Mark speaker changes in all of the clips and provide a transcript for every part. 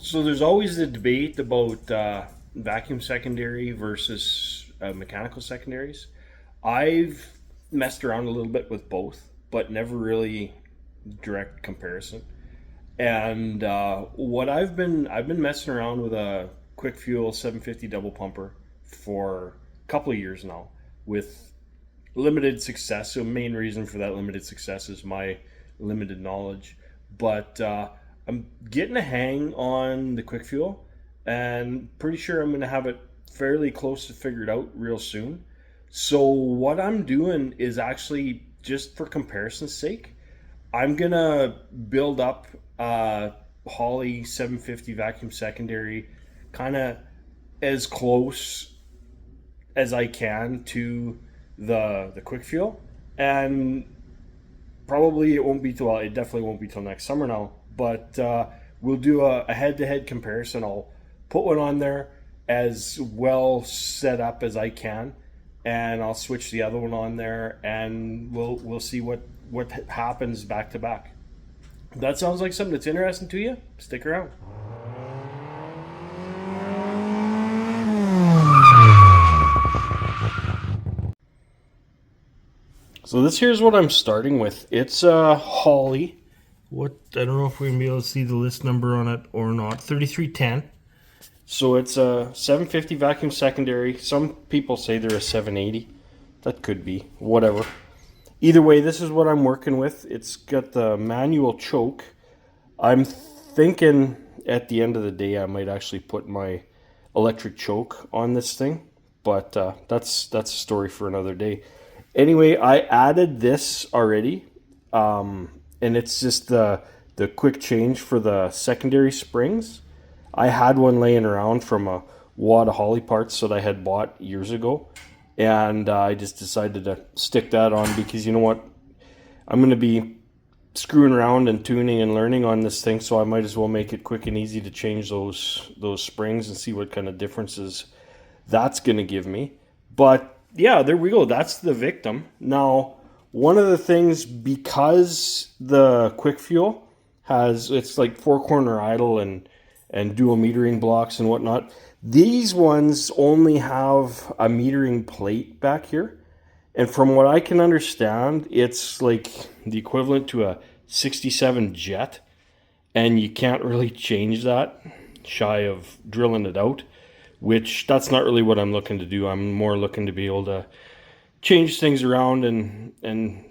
Speaker 1: So there's always the debate about vacuum secondary versus mechanical secondaries. I've messed around a little bit with both, but never really direct comparison. And I've been messing around with a quick fuel 750 double pumper for a couple of years now with limited success. So main reason for that limited success is my limited knowledge. But I'm getting a hang on the quick fuel, and pretty sure I'm going to have it fairly close to figured out real soon. So what I'm doing is actually just for comparison's sake, I'm gonna build up Holley 750 vacuum secondary, kind of as close as I can to the quick fuel, and probably it won't be till, well, it definitely won't be till next summer now. But we'll do a head-to-head comparison. I'll put one on there as well set up as I can, and I'll switch the other one on there, and we'll see what happens back to back. If that sounds like something that's interesting to you, stick around. So this here's what I'm starting with. It's a Holley. What, I don't know if we're gonna be able to see the list number on it or not. 3310. So it's a 750 vacuum secondary. Some people say they're a 780. That could be, whatever. Either way, this is what I'm working with. It's got the manual choke. I'm thinking at the end of the day I might actually put my electric choke on this thing, but that's a story for another day. Anyway, I added this already, and it's just the quick change for the secondary springs. I had one laying around from a wad of Holley parts that I had bought years ago, and I just decided to stick that on because, you know what, I'm going to be screwing around and tuning and learning on this thing, so I might as well make it quick and easy to change those springs and see what kind of differences that's going to give me. But yeah, there we go. That's the victim. Now, one of the things, because the quick fuel it's like 4-corner idle and dual metering blocks and whatnot, these ones only have a metering plate back here. And from what I can understand, it's like the equivalent to a 67 jet, and you can't really change that shy of drilling it out, which that's not really what I'm looking to do. I'm more looking to be able to change things around and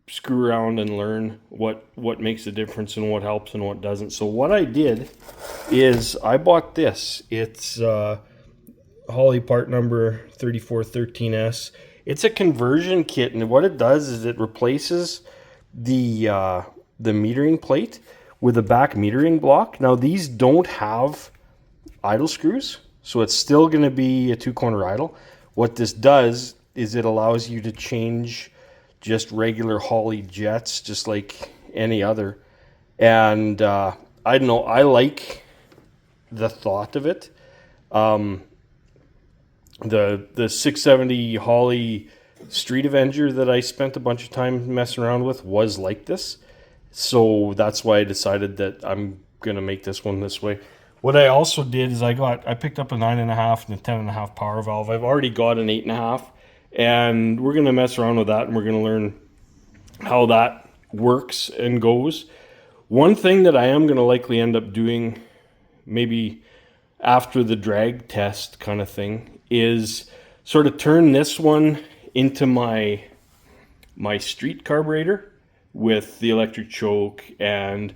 Speaker 1: screw around and learn what makes a difference and what helps and what doesn't. So what I did is I bought this. It's Holley part number 3413S. It's a conversion kit, and what it does is it replaces the metering plate with a back metering block. Now these don't have idle screws, so it's still going to be a 2-corner idle. What this does is it allows you to change just regular Holley jets, just like any other. And I don't know, I like the thought of it. The 670 Holley Street Avenger that I spent a bunch of time messing around with was like this. So that's why I decided that I'm going to make this one this way. What I also did is I picked up a 9.5 and a 10.5 power valve. I've already got an 8.5, and we're going to mess around with that, and we're going to learn how that works and goes. One thing that I am going to likely end up doing, maybe after the drag test kind of thing, is sort of turn this one into my street carburetor with the electric choke and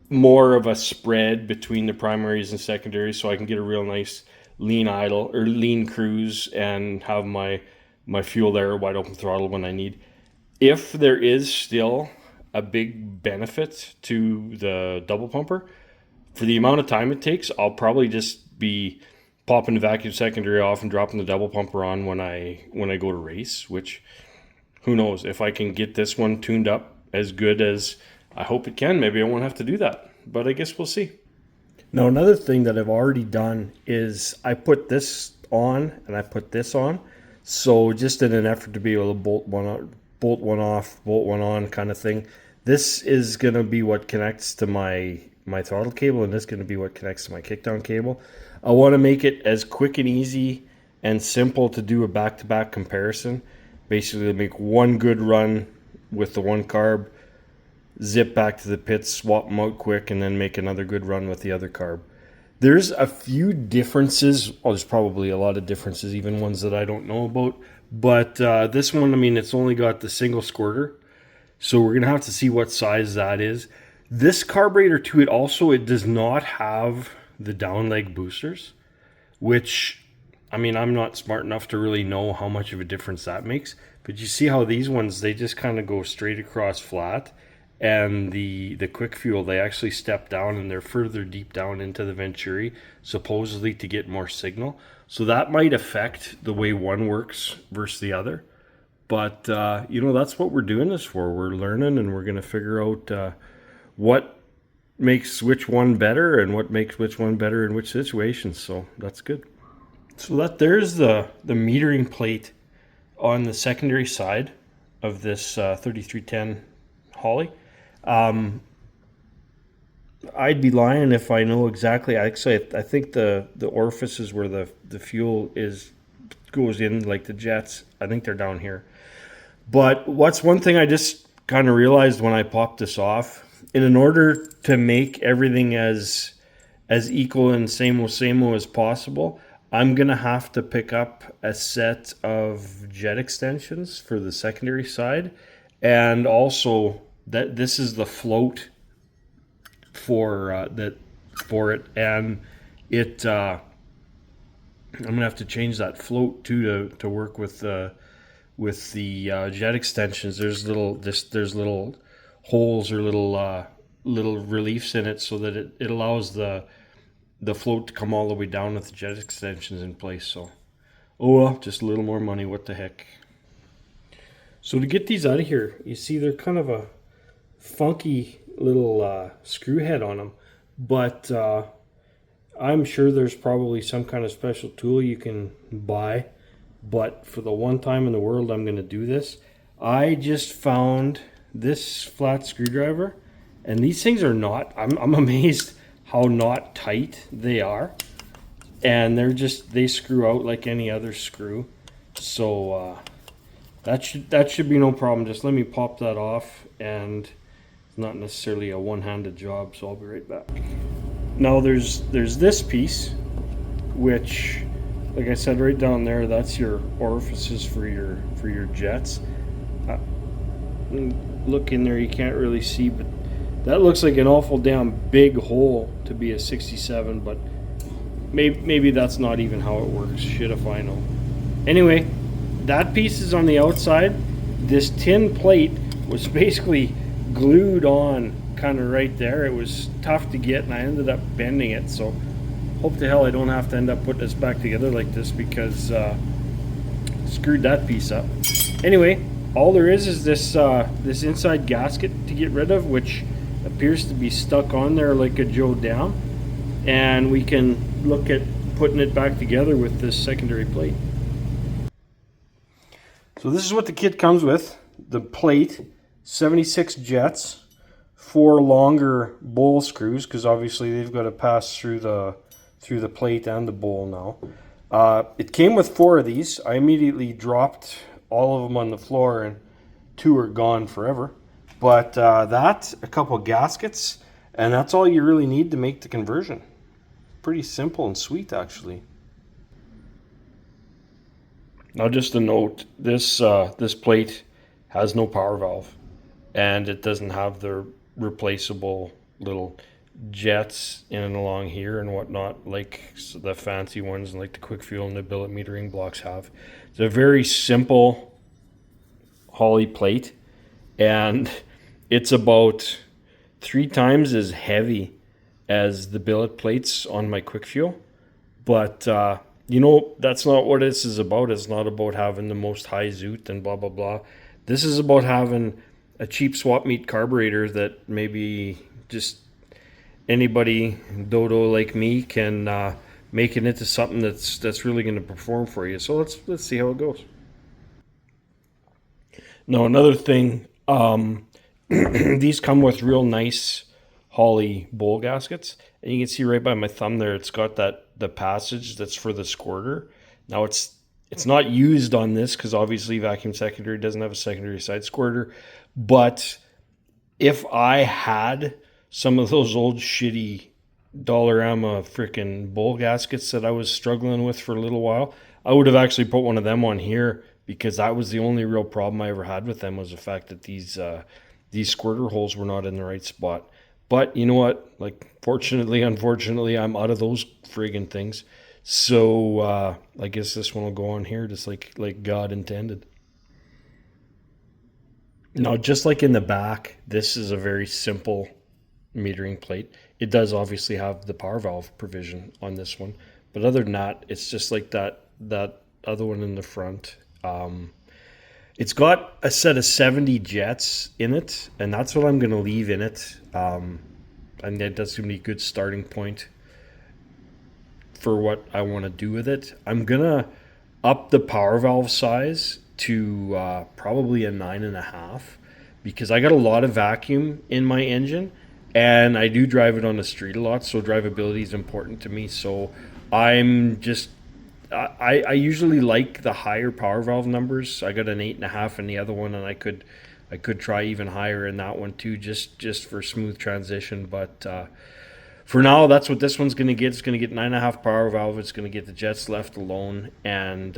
Speaker 1: more of a spread between the primaries and secondaries, so I can get a real nice lean idle or lean cruise and have my fuel there, wide open throttle when I need. If there is still a big benefit to the double pumper, for the amount of time it takes, I'll probably just be popping the vacuum secondary off and dropping the double pumper on when I go to race, which, who knows, if I can get this one tuned up as good as I hope it can, maybe I won't have to do that, but I guess we'll see. Now, another thing that I've already done is I put this on and I put this on. So just in an effort to be able to bolt one off, bolt one on kind of thing. This is going to be what connects to my my throttle cable, and this is going to be what connects to my kickdown cable. I want to make it as quick and easy and simple to do a back-to-back comparison. Basically, make one good run with the one carb, zip back to the pits, swap them out quick, and then make another good run with the other carb. There's a few differences. Well, there's probably a lot of differences, even ones that I don't know about. But this one, I mean, it's only got the single squirter. So we're going to have to see what size that is. This carburetor to it also, it does not have the down leg boosters, which, I mean, I'm not smart enough to really know how much of a difference that makes. But you see how these ones, they just kind of go straight across flat. And the quick fuel, they actually step down and they're further deep down into the venturi, supposedly to get more signal. So that might affect the way one works versus the other. But, you know, that's what we're doing this for. We're learning, and we're going to figure out what makes which one better and what makes which one better in which situations. So that's good. So there's the metering plate on the secondary side of this 3310 Holley. I'd be lying if I know exactly. Actually, I think the orifices where the fuel goes in, like the jets, I think they're down here. But what's one thing I just kind of realized when I popped this off, in order to make everything as equal and same as possible, I'm gonna have to pick up a set of jet extensions for the secondary side, and also that this is the float for it, and it I'm gonna have to change that float too to work with the jet extensions. There's little holes or little reliefs in it so that it allows the float to come all the way down with the jet extensions in place. So, oh well, just a little more money, what the heck. So to get these out of here, you see they're kind of a funky little screw head on them, but I'm sure there's probably some kind of special tool you can buy. But for the one time in the world I'm going to do this, I just found this flat screwdriver, and these things are not, I'm amazed how not tight they are, and they screw out like any other screw. So that should be no problem. Just let me pop that off, and it's not necessarily a one-handed job, so I'll be right back. Now there's this piece, which, like I said, right down there, that's your orifices for your jets. Look in there, you can't really see, but that looks like an awful damn big hole to be a 67, but maybe that's not even how it works. Shit if I know. Anyway, that piece is on the outside. This tin plate was basically glued on kind of right there. It was tough to get, and I ended up bending it, so hope to hell I don't have to end up putting this back together like this, because screwed that piece up. Anyway, all there is this inside gasket to get rid of, which appears to be stuck on there like a Joe Down, and we can look at putting it back together with this secondary plate. So this is what the kit comes with. The plate, 76 jets, 4 longer bowl screws, because obviously they've got to pass through the plate and the bowl now. It came with 4 of these. I immediately dropped all of them on the floor, and 2 are gone forever. But that's a couple gaskets, and that's all you really need to make the conversion. Pretty simple and sweet, actually. Now, just a note, this plate has no power valve, and it doesn't have the replaceable little jets in and along here and whatnot, like the fancy ones and like the quick fuel and the billet metering blocks have. It's a very simple Holley plate, and it's about 3 times as heavy as the billet plates on my quick fuel. But you know, that's not what this is about. It's not about having the most high zoot and blah blah blah. This is about having a cheap swap meet carburetor that maybe just anybody dodo like me can make it into something that's really going to perform for you. So let's see how it goes. Now, another thing, these come with real nice Holley bowl gaskets. And you can see right by my thumb there, it's got the passage that's for the squirter. Now it's not used on this because obviously vacuum secondary doesn't have a secondary side squirter. But if I had some of those old shitty Dollarama freaking bowl gaskets that I was struggling with for a little while, I would have actually put one of them on here, because that was the only real problem I ever had with them, was the fact that these squirter holes were not in the right spot. But you know what? Like, fortunately, unfortunately, I'm out of those friggin' things. So I guess this one will go on here just like God intended. Now, just like in the back, this is a very simple metering plate. It does obviously have the power valve provision on this one, but other than that, it's just like that other one in the front. It's got a set of 70 jets in it, and that's what I'm going to leave in it. And that's going to be a good starting point for what I want to do with it. I'm going to up the power valve size to probably a 9.5, because I got a lot of vacuum in my engine, and I do drive it on the street a lot, so drivability is important to me. So I'm just, I usually like the higher power valve numbers. I got an 8.5 in the other one, and I could try even higher in that one too, just for smooth transition. But for now, that's what this one's going to get. It's going to get 9.5 power valve. It's going to get the jets left alone, and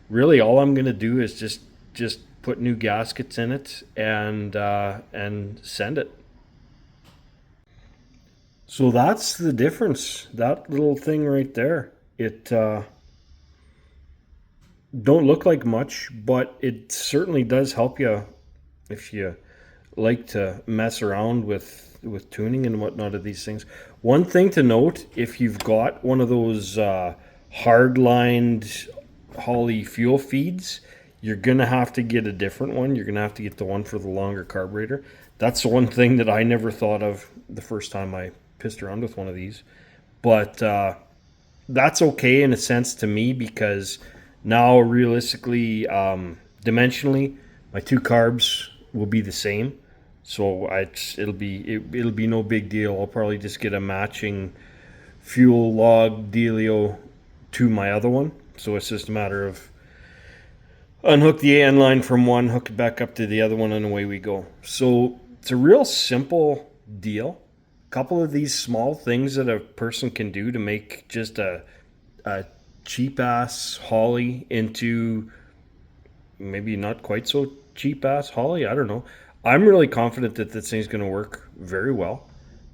Speaker 1: really all I'm going to do is just put new gaskets in it and send it. So that's the difference. That little thing right there. It don't look like much, but it certainly does help you if you like to mess around with tuning and whatnot of these things. One thing to note, if you've got one of those hard-lined Holley fuel feeds, you're going to have to get a different one. You're going to have to get the one for the longer carburetor. That's the one thing that I never thought of the first time I pissed around with one of these. But that's okay in a sense to me, because now realistically, dimensionally, my two carbs will be the same. So it'll be no big deal. I'll probably just get a matching fuel log dealio to my other one. So it's just a matter of unhook the AN line from one, hook it back up to the other one, and away we go. So it's a real simple deal. A couple of these small things that a person can do to make just a cheap ass Holley into maybe not quite so cheap ass Holley. I don't know. I'm really confident that this thing's going to work very well,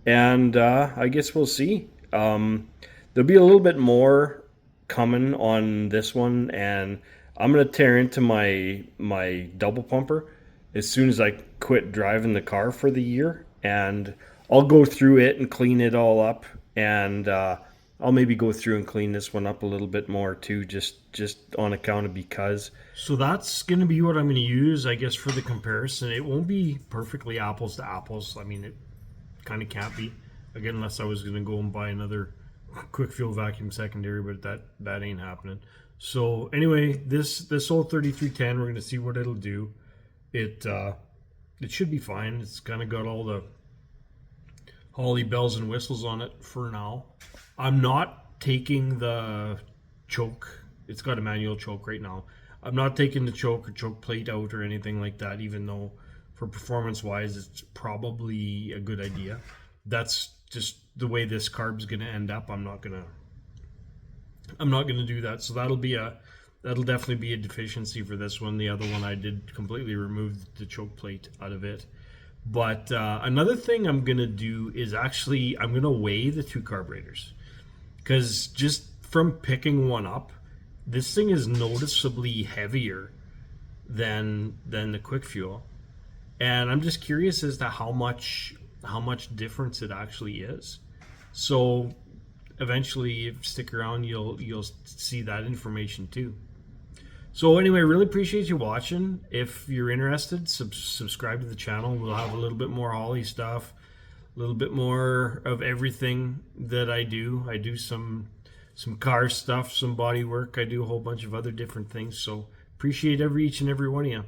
Speaker 1: and I guess we'll see. There'll be a little bit more coming on this one, and I'm going to tear into my double pumper as soon as I quit driving the car for the year, and I'll go through it and clean it all up, and I'll maybe go through and clean this one up a little bit more too, just on account of because. So that's going to be what I'm going to use, I guess, for the comparison. It won't be perfectly apples to apples. I mean, it kind of can't be, again, unless I was going to go and buy another quick fuel vacuum secondary, but that ain't happening. So anyway, this old 3310, we're going to see what it'll do. It should be fine. It's kind of got all the Holley bells and whistles on it for now. I'm not taking the choke. It's got a manual choke right now. I'm not taking the choke or choke plate out or anything like that, even though for performance wise it's probably a good idea. That's just the way this carb's going to end up. I'm not going to do that. So that'll definitely be a deficiency for this one. The other one I did completely remove the choke plate out of it. But another thing I'm going to do is actually I'm going to weigh the two carburetors, because just from picking one up, this thing is noticeably heavier than the quick fuel, and I'm just curious as to how much difference it actually is. So eventually, if you stick around, you'll see that information too. So anyway, really appreciate you watching. If you're interested, subscribe to the channel. We'll have a little bit more Holley stuff, a little bit more of everything that I do. I do some car stuff, some body work. I do a whole bunch of other different things. So appreciate each and every one of you.